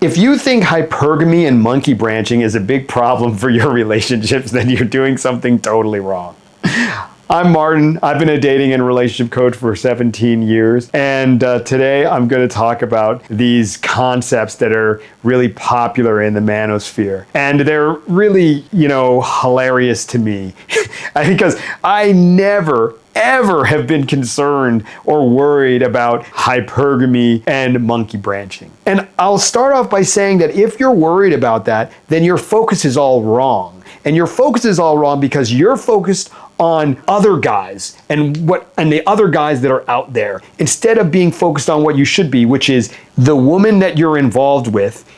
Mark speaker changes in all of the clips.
Speaker 1: If you think hypergamy and monkey branching is a big problem for your relationships, then you're doing something totally wrong. I'm Martin. I've been a dating and relationship coach for 17 years. And today I'm going to talk about these concepts that are really popular in the manosphere. And they're really, hilarious to me because I never, ever have been concerned or worried about hypergamy and monkey branching. And I'll start off by saying that if you're worried about that, then your focus is all wrong. And your focus is all wrong because you're focused on other guys and the other guys that are out there instead of being focused on what you should be, which is the woman that you're involved with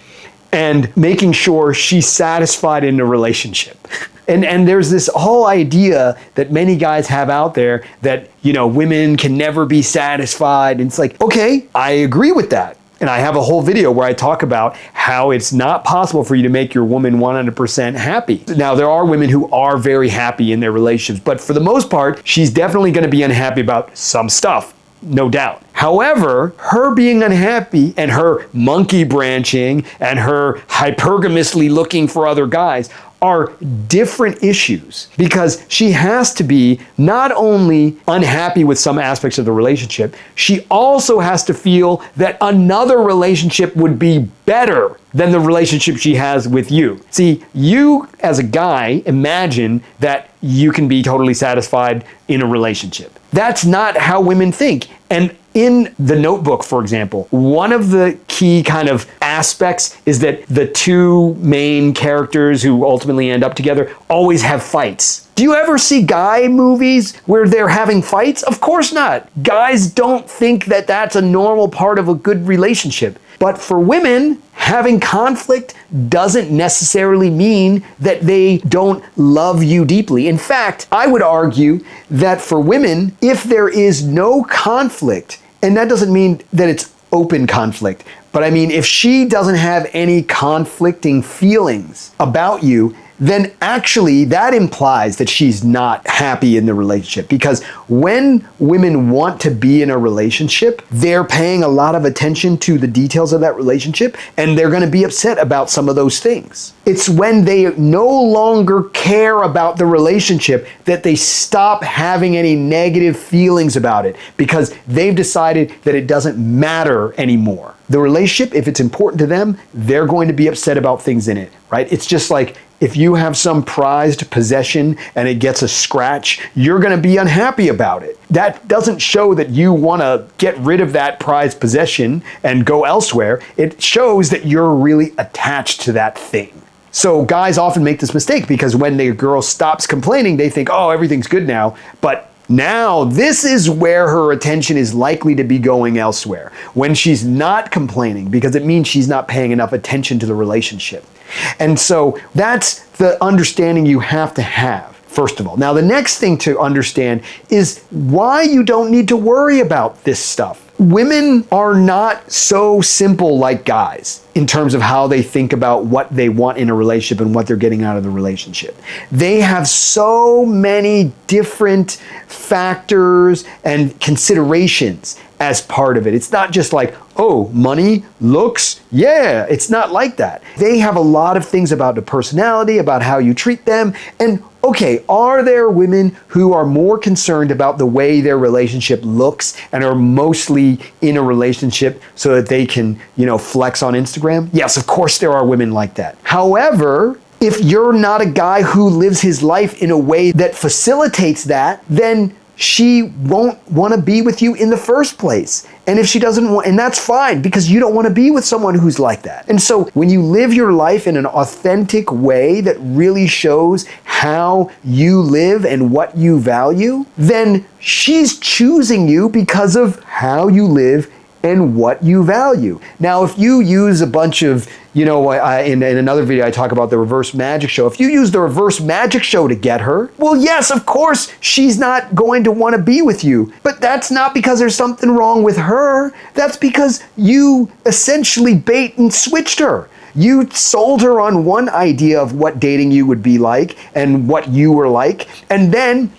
Speaker 1: and making sure she's satisfied in a relationship. And there's this whole idea that many guys have out there that, women can never be satisfied. And it's like, okay, I agree with that. And I have a whole video where I talk about how it's not possible for you to make your woman 100% happy. Now, there are women who are very happy in their relationships, but for the most part, she's definitely going to be unhappy about some stuff, no doubt. However, her being unhappy and her monkey branching and her hypergamously looking for other guys are different issues because she has to be not only unhappy with some aspects of the relationship, she also has to feel that another relationship would be better than the relationship she has with you. See, you as a guy imagine that you can be totally satisfied in a relationship. That's not how women think. And in The Notebook, for example, one of the key kind of aspects is that the two main characters who ultimately end up together always have fights. Do you ever see guy movies where they're having fights? Of course not. Guys don't think that that's a normal part of a good relationship. But for women, having conflict doesn't necessarily mean that they don't love you deeply. In fact, I would argue that for women, if there is no conflict, and that doesn't mean that it's open conflict, but I mean, if she doesn't have any conflicting feelings about you, then actually that implies that she's not happy in the relationship. Because when women want to be in a relationship, they're paying a lot of attention to the details of that relationship, and they're going to be upset about some of those things. It's when they no longer care about the relationship that they stop having any negative feelings about it because they've decided that it doesn't matter anymore. The relationship, if it's important to them, they're going to be upset about things in it, right? It's just like if you have some prized possession and it gets a scratch, you're going to be unhappy about it. That doesn't show that you want to get rid of that prized possession and go elsewhere. It shows that you're really attached to that thing. So guys often make this mistake because when the girl stops complaining, they think, oh, everything's good now. But now, this is where her attention is likely to be going elsewhere, when she's not complaining, because it means she's not paying enough attention to the relationship. And so that's the understanding you have to have, first of all. Now, the next thing to understand is why you don't need to worry about this stuff. Women are not so simple like guys in terms of how they think about what they want in a relationship and what they're getting out of the relationship. They have so many different factors and considerations as part of it. It's not just like, oh, money, looks, yeah, it's not like that. They have a lot of things about the personality, about how you treat them, and okay, are there women who are more concerned about the way their relationship looks and are mostly in a relationship so that they can, flex on Instagram? Yes, of course there are women like that. However, if you're not a guy who lives his life in a way that facilitates that, then she won't want to be with you in the first place. And if she doesn't want, and that's fine because you don't want to be with someone who's like that. And so when you live your life in an authentic way that really shows how you live and what you value, then she's choosing you because of how you live and what you value. Now, if you use a bunch of, in another video I talk about the reverse magic show. If you use the reverse magic show to get her, well, yes, of course, she's not going to want to be with you. But that's not because there's something wrong with her. That's because you essentially bait and switched her. You sold her on one idea of what dating you would be like and what you were like, and then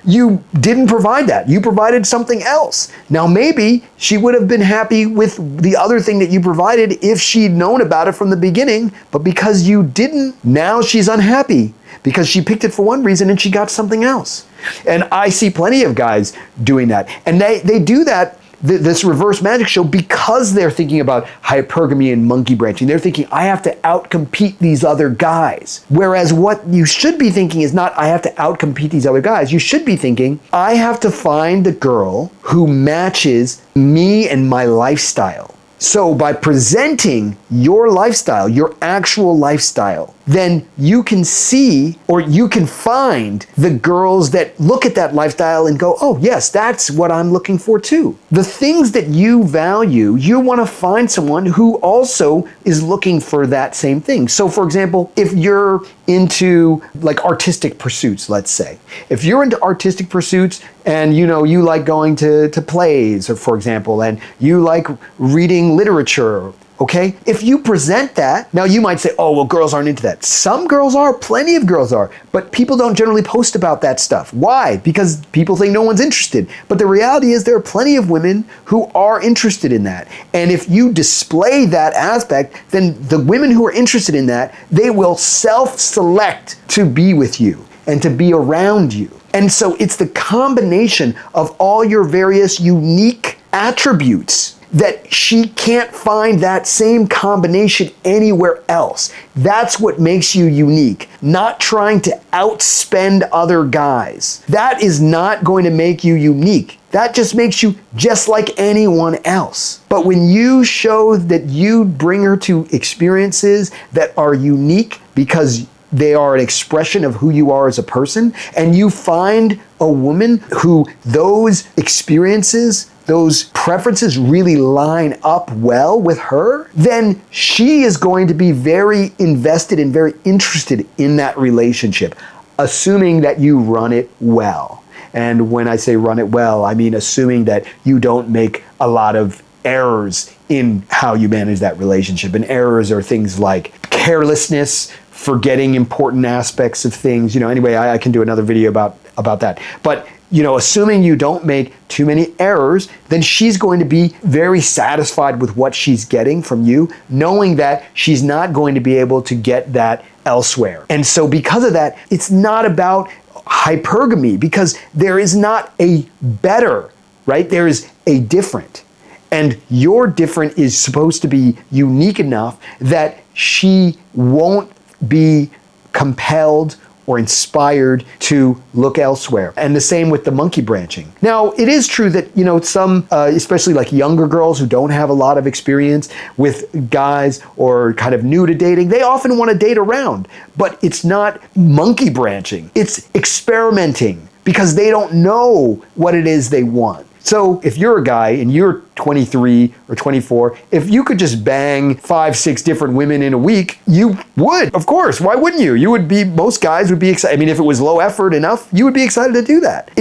Speaker 1: you didn't provide that. You provided something else. Now, maybe she would have been happy with the other thing that you provided if she'd known about it from the beginning, but because you didn't, now she's unhappy because she picked it for one reason and she got something else. And I see plenty of guys doing that. And they do that, this reverse magic show, because they're thinking about hypergamy and monkey branching. They're thinking, I have to outcompete these other guys. Whereas what you should be thinking is not, I have to outcompete these other guys. You should be thinking, I have to find the girl who matches me and my lifestyle. So by presenting your lifestyle, your actual lifestyle, then you can see, or you can find the girls that look at that lifestyle and go, oh yes, that's what I'm looking for too. The things that you value, you want to find someone who also is looking for that same thing. So for example, if you're into like artistic pursuits, let's say, if you're into artistic pursuits and you like going to plays, or for example, and you like reading literature, okay? If you present that, now you might say, oh, well, girls aren't into that. Some girls are, plenty of girls are, but people don't generally post about that stuff. Why? Because people think no one's interested. But the reality is there are plenty of women who are interested in that. And if you display that aspect, then the women who are interested in that, they will self-select to be with you and to be around you. And so it's the combination of all your various unique attributes that she can't find that same combination anywhere else. That's what makes you unique, not trying to outspend other guys. That is not going to make you unique. That just makes you just like anyone else. But when you show that you bring her to experiences that are unique because they are an expression of who you are as a person, and you find a woman who those experiences, those preferences really line up well with her, then she is going to be very invested and very interested in that relationship, assuming that you run it well. And when I say run it well, I mean assuming that you don't make a lot of errors in how you manage that relationship. And errors are things like carelessness, forgetting important aspects of things. Anyway, I can do another video about that. But assuming you don't make too many errors, then she's going to be very satisfied with what she's getting from you, knowing that she's not going to be able to get that elsewhere. And so because of that, it's not about hypergamy, because there is not a better, right? There is a different. And your different is supposed to be unique enough that she won't be compelled or inspired to look elsewhere. And the same with the monkey branching. Now, it is true that, some, especially like younger girls who don't have a lot of experience with guys or kind of new to dating, they often want to date around. But it's not monkey branching. It's experimenting because they don't know what it is they want. So if you're a guy and you're 23 or 24, if you could just bang 5, 6 different women in a week, you would, of course. Why wouldn't you? Most guys would be excited. I mean, if it was low effort enough, you would be excited to do that.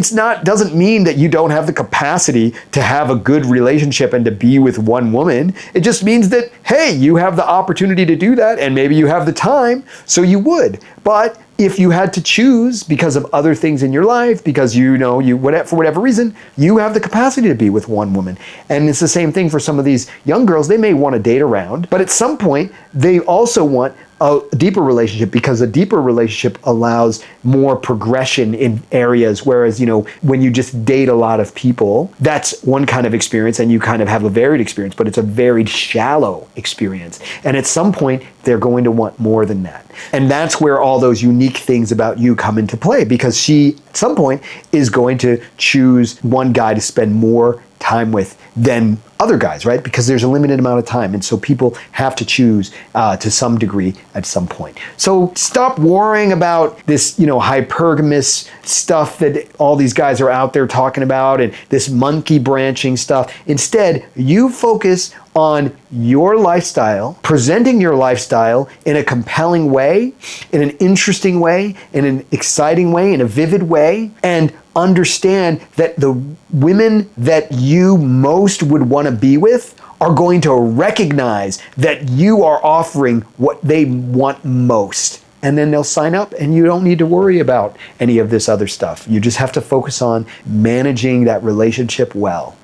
Speaker 1: Doesn't mean that you don't have the capacity to have a good relationship and to be with one woman. It just means that, hey, you have the opportunity to do that and maybe you have the time, so you would. But if you had to choose because of other things in your life, because for whatever reason, you have the capacity to be with one woman. And it's the same thing for some of these young girls. They may want to date around, but at some point, they also want a deeper relationship, because a deeper relationship allows more progression in areas. Whereas, when you just date a lot of people, that's one kind of experience and you kind of have a varied experience, but it's a very shallow experience. And at some point, they're going to want more than that. And that's where all those unique things about you come into play, because she, at some point, is going to choose one guy to spend more time with than other guys, right? Because there's a limited amount of time. And so people have to choose to some degree at some point. So stop worrying about this, hypergamous stuff that all these guys are out there talking about and this monkey branching stuff. Instead, you focus on your lifestyle, presenting your lifestyle in a compelling way, in an interesting way, in an exciting way, in a vivid way, and understand that the women that you most would want to be with are going to recognize that you are offering what they want most. and then they'll sign up and you don't need to worry about any of this other stuff. You just have to focus on managing that relationship well.